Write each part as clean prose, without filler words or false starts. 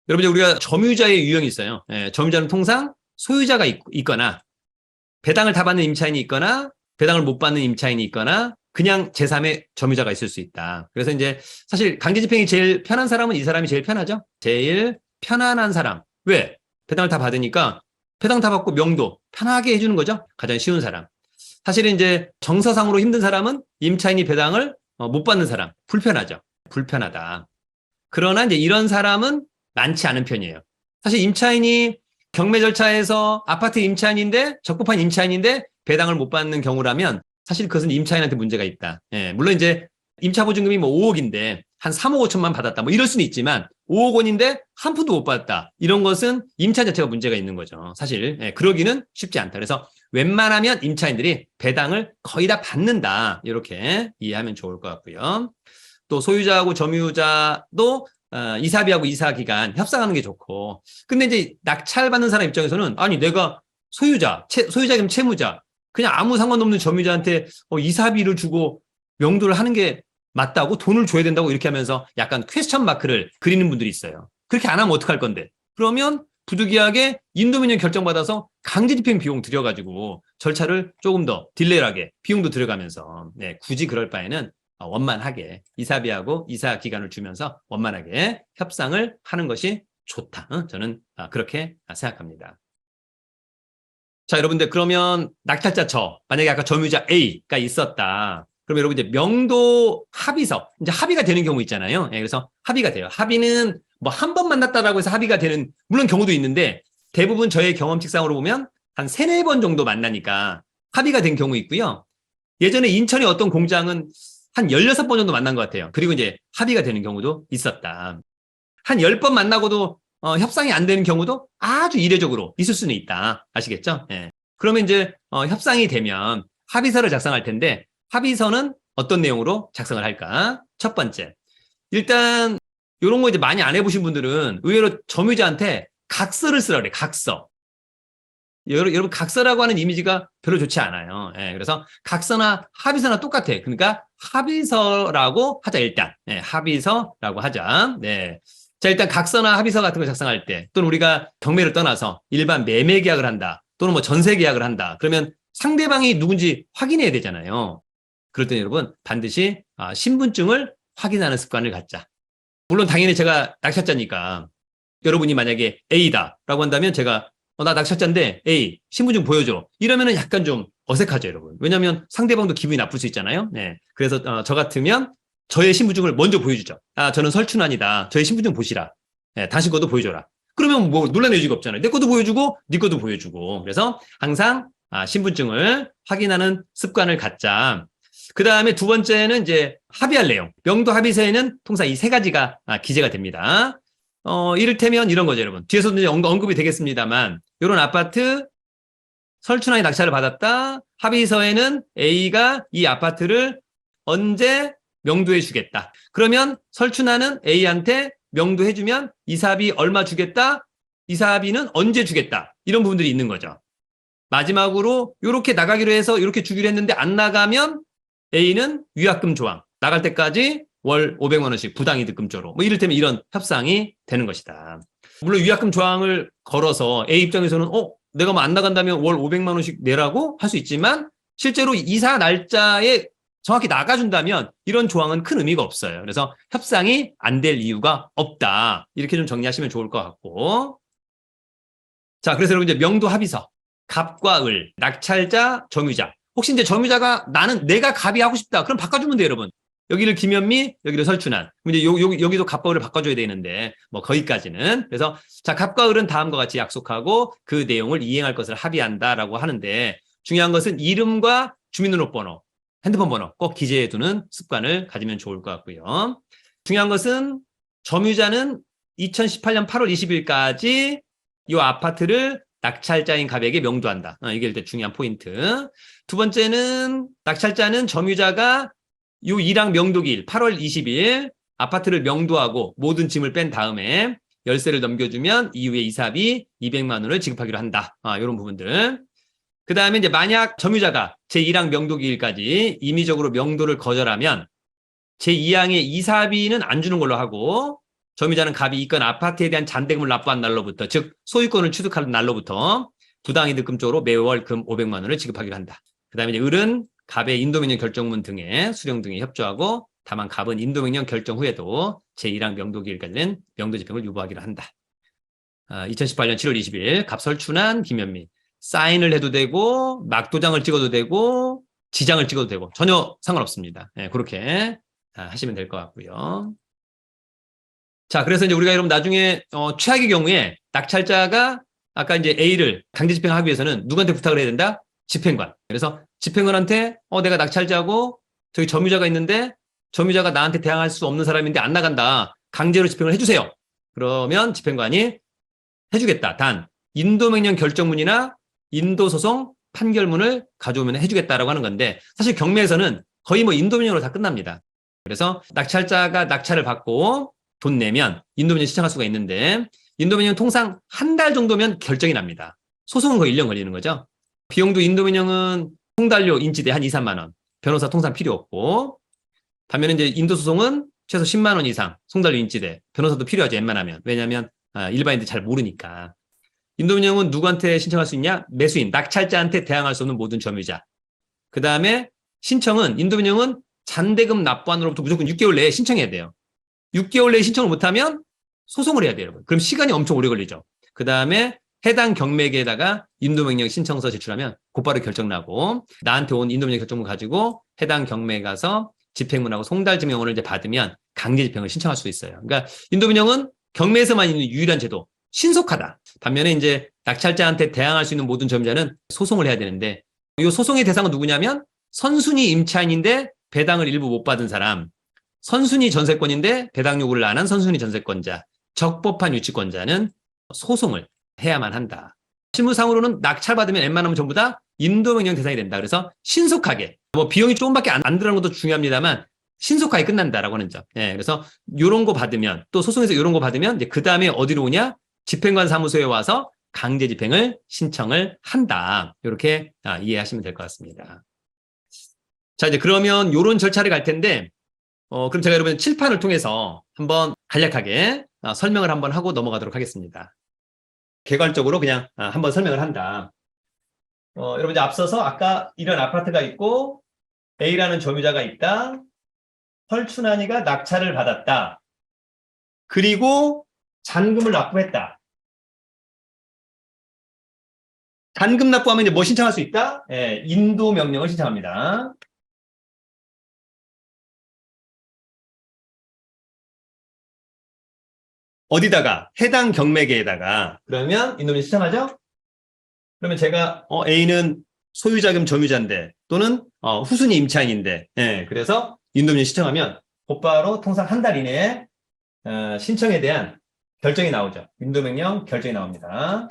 여러분, 우리가 점유자의 유형이 있어요. 예, 점유자는 통상 소유자가 있거나, 배당을 다 받는 임차인이 있거나, 배당을 못 받는 임차인이 있거나, 그냥 제3의 점유자가 있을 수 있다. 그래서 이제 사실 강제집행이 제일 편한 사람은 이 사람이 제일 편하죠. 제일 편안한 사람. 왜? 배당을 다 받으니까 배당 다 받고 명도 편하게 해주는 거죠. 가장 쉬운 사람. 사실은 이제 정서상으로 힘든 사람은 임차인이 배당을 못 받는 사람. 불편하죠. 불편하다. 그러나 이제 이런 사람은 많지 않은 편이에요. 사실 임차인이 경매 절차에서 아파트 임차인인데 적법한 임차인인데 배당을 못 받는 경우라면 사실 그것은 임차인한테 문제가 있다. 예, 물론 이제 임차보증금이 뭐 5억인데 한 3억 5천만 받았다. 뭐 이럴 수는 있지만 5억 원인데 한 푼도 못 받았다. 이런 것은 임차인 자체가 문제가 있는 거죠. 사실 예, 그러기는 쉽지 않다. 그래서 웬만하면 임차인들이 배당을 거의 다 받는다. 이렇게 이해하면 좋을 것 같고요. 또 소유자하고 점유자도 이사비하고 이사기간 협상하는 게 좋고. 근데 이제 낙찰받는 사람 입장에서는 아니 내가 소유자 겸 채무자 그냥 아무 상관없는 점유자한테 이사비를 주고 명도를 하는 게 맞다고 돈을 줘야 된다고 이렇게 하면서 약간 퀘스천 마크를 그리는 분들이 있어요. 그렇게 안 하면 어떡할 건데? 그러면 부득이하게 인도민형 결정받아서 강제집행 비용 들여가지고 절차를 조금 더 딜레이하게 비용도 들어가면서 네, 굳이 그럴 바에는 원만하게 이사비하고 이사 기간을 주면서 원만하게 협상을 하는 것이 좋다. 저는 그렇게 생각합니다. 자, 여러분들 그러면 낙찰자 만약에 아까 점유자 A가 있었다. 그럼 여러분 이제 명도 합의서 이제 합의가 되는 경우 있잖아요. 예, 그래서 합의가 돼요. 합의는 뭐 한 번 만났다라고 해서 합의가 되는 물론 경우도 있는데 대부분 저의 경험칙상으로 보면 한 3-4번 정도 만나니까 합의가 된 경우 있고요. 예전에 인천의 어떤 공장은 한 16번 정도 만난 것 같아요. 그리고 이제 합의가 되는 경우도 있었다. 한 10번 만나고도 협상이 안 되는 경우도 아주 이례적으로 있을 수는 있다. 아시겠죠? 예. 그러면 이제 협상이 되면 합의서를 작성할 텐데 합의서는 어떤 내용으로 작성을 할까? 첫 번째. 일단 이런 거 이제 많이 안 해보신 분들은 의외로 점유자한테 각서를 쓰라 그래. 각서. 여러분 각서라고 하는 이미지가 별로 좋지 않아요. 예, 그래서 각서나 합의서나 똑같아. 그러니까 합의서라고 하자 일단. 예, 합의서라고 하자. 네. 자, 일단 각서나 합의서 같은 거 작성할 때 또는 우리가 경매를 떠나서 일반 매매 계약을 한다. 또는 뭐 전세 계약을 한다. 그러면 상대방이 누군지 확인해야 되잖아요. 그럴 때 여러분 반드시 신분증을 확인하는 습관을 갖자. 물론 당연히 제가 낙찰자니까 여러분이 만약에 A다라고 한다면 제가 나 낙찰자인데 A 신분증 보여줘. 이러면은 약간 좀 어색하죠, 여러분. 왜냐하면 상대방도 기분이 나쁠 수 있잖아요. 네. 그래서 저 같으면 저의 신분증을 먼저 보여주죠. 저는 설춘환이다. 저의 신분증 보시라. 네, 당신 것도 보여줘라. 그러면 뭐 논란의 여지가 없잖아요. 내 것도 보여주고 네 것도 보여주고. 그래서 항상 신분증을 확인하는 습관을 갖자. 그 다음에 두 번째는 이제 합의할 내용. 명도 합의서에는 통상 이 세 가지가 기재가 됩니다. 이를테면 이런 거죠, 여러분. 뒤에서도 이제 언급이 되겠습니다만, 이런 아파트 설춘환이 낙찰을 받았다. 합의서에는 A가 이 아파트를 언제 명도해 주겠다. 그러면 설춘환은 A한테 명도해 주면 이사비 얼마 주겠다. 이사비는 언제 주겠다. 이런 부분들이 있는 거죠. 마지막으로 이렇게 나가기로 해서 이렇게 주기로 했는데 안 나가면 A는 위약금 조항. 나갈 때까지 월 500만 원씩 부당이득금조로 뭐 이를테면 이런 협상이 되는 것이다. 물론 위약금 조항을 걸어서 A 입장에서는 내가 뭐 안 나간다면 월 500만 원씩 내라고 할 수 있지만 실제로 이사 날짜에 정확히 나가준다면 이런 조항은 큰 의미가 없어요. 그래서 협상이 안 될 이유가 없다. 이렇게 좀 정리하시면 좋을 것 같고. 자, 그래서 여러분 이제 명도 합의서, 갑과 을, 낙찰자, 점유자. 혹시 이제 점유자가 내가 갑이 하고 싶다. 그럼 바꿔주면 돼요, 여러분. 여기를 김현미, 여기를 설춘환. 이제 여기도 갑과 을을 바꿔줘야 되는데, 뭐, 거기까지는. 그래서, 자, 갑과 을은 다음과 같이 약속하고 그 내용을 이행할 것을 합의한다라고 하는데, 중요한 것은 이름과 주민등록번호, 핸드폰 번호 꼭 기재해두는 습관을 가지면 좋을 것 같고요. 중요한 것은 점유자는 2018년 8월 20일까지 이 아파트를 낙찰자인 갑에게 명도한다. 이게 일단 중요한 포인트. 두 번째는 낙찰자는 점유자가 요 이랑 명도기일 8월 20일 아파트를 명도하고 모든 짐을 뺀 다음에 열쇠를 넘겨주면 이후에 이사비 200만 원을 지급하기로 한다. 이런 부분들. 그 다음에 이제 만약 점유자가 제1항 명도기일까지 임의적으로 명도를 거절하면 제2항의 이사비는 안 주는 걸로 하고 점유자는 갑이 이건 아파트에 대한 잔대금을 납부한 날로부터, 즉 소유권을 취득하는 날로부터 부당이득금 쪽으로 매월 금 500만 원을 지급하기로 한다. 그 다음에 이제 을은 갑의 인도명령 결정문 등에 수령 등에 협조하고, 다만 갑은 인도명령 결정 후에도 제1항 명도기일까지는 명도집행을 유보하기로 한다. 2018년 7월 20일 갑설춘한 김현미. 사인을 해도 되고 막도장을 찍어도 되고 지장을 찍어도 되고 전혀 상관없습니다. 네, 그렇게 하시면 될 것 같고요. 자, 그래서 이제 우리가 여러분 나중에 최악의 경우에 낙찰자가 아까 이제 A를 강제 집행하기 위해서는 누구한테 부탁을 해야 된다? 집행관. 그래서 집행관한테 내가 낙찰자고 저기 점유자가 있는데 점유자가 나한테 대항할 수 없는 사람인데 안 나간다. 강제로 집행을 해주세요. 그러면 집행관이 해주겠다. 단 인도명령 결정문이나 인도소송 판결문을 가져오면 해주겠다라고 하는 건데, 사실 경매에서는 거의 뭐 인도명령으로 다 끝납니다. 그래서 낙찰자가 낙찰을 받고 돈 내면 인도명령 신청할 수가 있는데, 인도명령 통상 한 달 정도면 결정이 납니다. 소송은 거의 1년 걸리는 거죠. 비용도 인도명령은 송달료 인지대 한 2, 3만 원, 변호사 통상 필요 없고, 반면에 이제 인도소송은 최소 10만 원 이상 송달료 인지대, 변호사도 필요하죠. 웬만하면. 왜냐하면 일반인들 잘 모르니까. 인도명령은 누구한테 신청할 수 있냐? 매수인, 낙찰자한테 대항할 수 없는 모든 점유자. 그 다음에 신청은, 인도명령은 잔대금 납부한으로부터 무조건 6개월 내에 신청해야 돼요. 6개월 내에 신청을 못하면 소송을 해야 돼요, 여러분. 그럼 시간이 엄청 오래 걸리죠. 그 다음에 해당 경매계에다가 인도명령 신청서 제출하면 곧바로 결정 나고, 나한테 온 인도명령 결정문 가지고 해당 경매에 가서 집행문하고 송달증명원을 이제 받으면 강제 집행을 신청할 수 있어요. 그러니까 인도명령은 경매에서만 있는 유일한 제도, 신속하다. 반면에 이제 낙찰자한테 대항할 수 있는 모든 점유자는 소송을 해야 되는데, 이 소송의 대상은 누구냐면 선순위 임차인인데 배당을 일부 못 받은 사람, 선순위 전세권인데 배당 요구를 안 한 선순위 전세권자, 적법한 유치권자는 소송을 해야만 한다. 실무상으로는 낙찰받으면 웬만하면 전부 다 인도명령 대상이 된다. 그래서 신속하게, 뭐 비용이 조금밖에 안 들어가는 것도 중요합니다만 신속하게 끝난다라고 하는 점. 예, 그래서 요런 거 받으면, 또 소송에서 요런 거 받으면 이제 그 다음에 어디로 오냐? 집행관 사무소에 와서 강제 집행을 신청을 한다. 이렇게 이해하시면 될 것 같습니다. 자, 이제 그러면 요런 절차를 갈 텐데, 그럼 제가 여러분 칠판을 통해서 한번 간략하게 설명을 한번 하고 넘어가도록 하겠습니다. 개괄적으로 그냥 한번 설명을 한다. 여러분 이제 앞서서 아까 이런 아파트가 있고 A라는 점유자가 있다. 설춘환이가 낙찰을 받았다. 그리고 잔금을 납부했다. 잔금 납부하면 이제 뭐 신청할 수 있다? 예, 인도명령을 신청합니다. 어디다가? 해당 경매계에다가. 그러면 인도명령 신청하죠? 그러면 제가 A는 소유자 겸 점유자인데, 또는 후순위 임차인인데, 예, 그래서 인도명령 신청하면 곧바로 통상 한 달 이내에 신청에 대한 결정이 나오죠. 인도명령 결정이 나옵니다.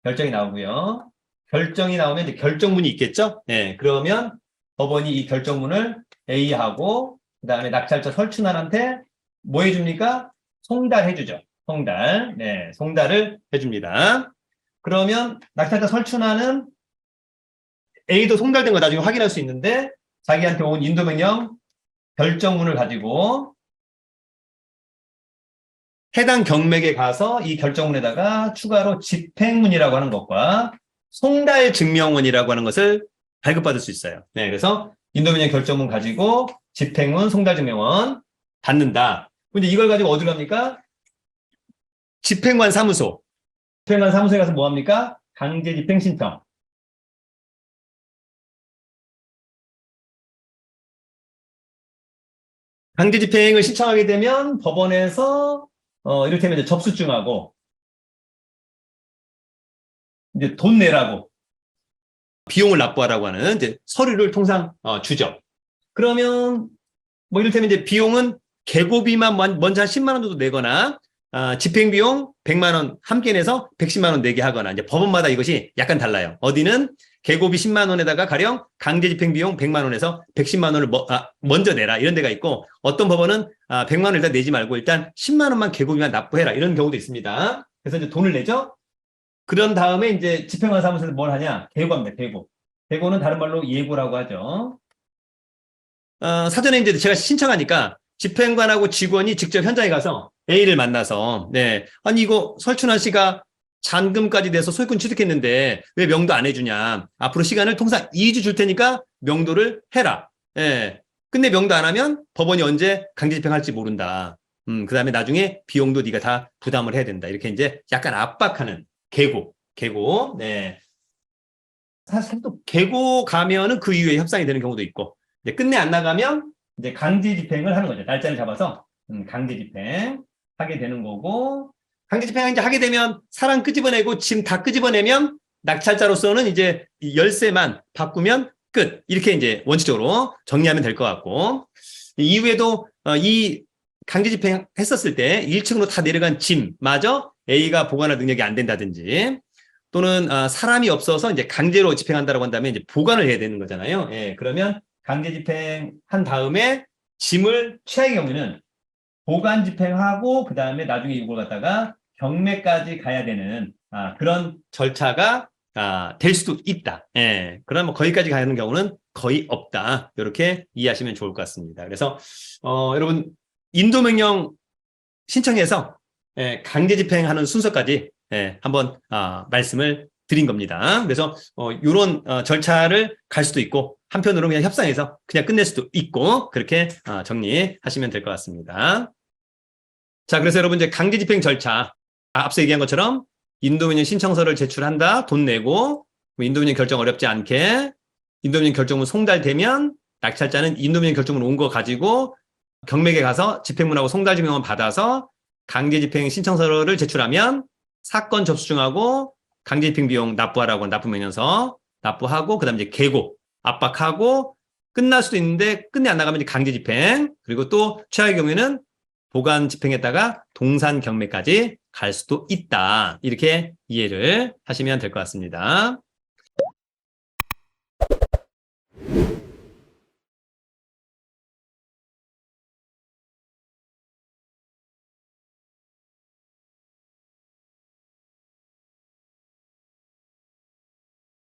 결정이 나오고요. 결정이 나오면 이제 결정문이 있겠죠? 네, 그러면 법원이 이 결정문을 A하고 그다음에 낙찰자 설춘환한테 뭐 해줍니까? 송달해주죠. 송달. 네, 송달을 해줍니다. 그러면 낙찰자 설춘환은 A도 송달된 거 나중에 확인할 수 있는데, 자기한테 온 인도명령 결정문을 가지고 해당 경매에 가서 이 결정문에다가 추가로 집행문이라고 하는 것과 송달 증명원이라고 하는 것을 발급받을 수 있어요. 네, 그래서 인도명령 결정문 가지고 집행문, 송달 증명원 받는다. 근데 이걸 가지고 어디로 합니까? 집행관 사무소. 집행관 사무소에 가서 뭐 합니까? 강제 집행 신청. 강제 집행을 신청하게 되면 법원에서 이를테면 이제 접수증하고 이제 돈 내라고, 비용을 납부하라고 하는 이제 서류를 통상 주죠. 그러면 뭐 이를테면 이제 비용은 개고비만 먼저 한 10만 원 정도 내거나, 집행비용 100만 원 함께 내서 110만 원 내게 하거나, 이제 법원마다 이것이 약간 달라요. 어디는 개고비 10만 원에다가 가령 강제 집행비용 100만 원에서 110만 원을 먼저 내라, 이런 데가 있고, 어떤 법원은 100만 원 일단 내지 말고 일단 10만 원만 개고비만 납부해라, 이런 경우도 있습니다. 그래서 이제 돈을 내죠. 그런 다음에 이제 집행관 사무소에서 뭘 하냐? 계고합니다. 계고. 계고는 다른 말로 예고라고 하죠. 사전에 이제 제가 신청하니까 집행관하고 직원이 직접 현장에 가서 A를 만나서, 네. 아니, 이거 설춘환 씨가 잔금까지 내서 소유권 취득했는데 왜 명도 안 해주냐. 앞으로 시간을 통상 2주 줄 테니까 명도를 해라. 예. 근데 명도 안 하면 법원이 언제 강제 집행할지 모른다. 그다음에 나중에 비용도 네가 다 부담을 해야 된다. 이렇게 이제 약간 압박하는 계고. 네. 사실 또 계고 가면은 그 이후에 협상이 되는 경우도 있고, 이제 끝내 안 나가면 이제 강제 집행을 하는 거죠. 날짜를 잡아서 강제 집행 하게 되는 거고, 강제 집행 이제 하게 되면 사람 끄집어내고 짐 다 끄집어내면 낙찰자로서는 이제 이 열쇠만 바꾸면 끝. 이렇게 이제 원칙적으로 정리하면 될 것 같고, 이후에도 이 강제 집행 했었을 때 1층으로 다 내려간 짐마저 A가 보관할 능력이 안 된다든지, 또는 사람이 없어서 이제 강제로 집행한다라고 한다면 이제 보관을 해야 되는 거잖아요. 예, 그러면 강제 집행한 다음에 짐을 최악의 경우에는 보관 집행하고 그 다음에 나중에 이걸 갖다가 경매까지 가야 되는 그런 절차가 될 수도 있다. 예, 그럼 뭐 거기까지 가는 경우는 거의 없다. 이렇게 이해하시면 좋을 것 같습니다. 그래서 여러분 인도명령 신청해서 강제 집행하는 순서까지 한번 말씀을 드린 겁니다. 그래서 이런 절차를 갈 수도 있고 한편으로 그냥 협상해서 그냥 끝낼 수도 있고 그렇게 정리하시면 될 것 같습니다. 자, 그래서 여러분 이제 강제 집행 절차 앞서 얘기한 것처럼 인도명령 신청서를 제출한다, 돈 내고 인도명령 결정 어렵지 않게 인도명령 결정문 송달되면 낙찰자는 인도명령 결정문 온 거 가지고 경매에 가서 집행문하고 송달증명을 받아서 강제 집행 신청서를 제출하면 사건 접수증하고 강제 집행 비용 납부하라고 납부명령서 납부하고 그다음 이제 계고 압박하고 끝날 수도 있는데 끝내 안 나가면 이제 강제 집행 그리고 또 최악의 경우에는 보관 집행했다가 동산 경매까지 갈 수도 있다. 이렇게 이해를 하시면 될 것 같습니다.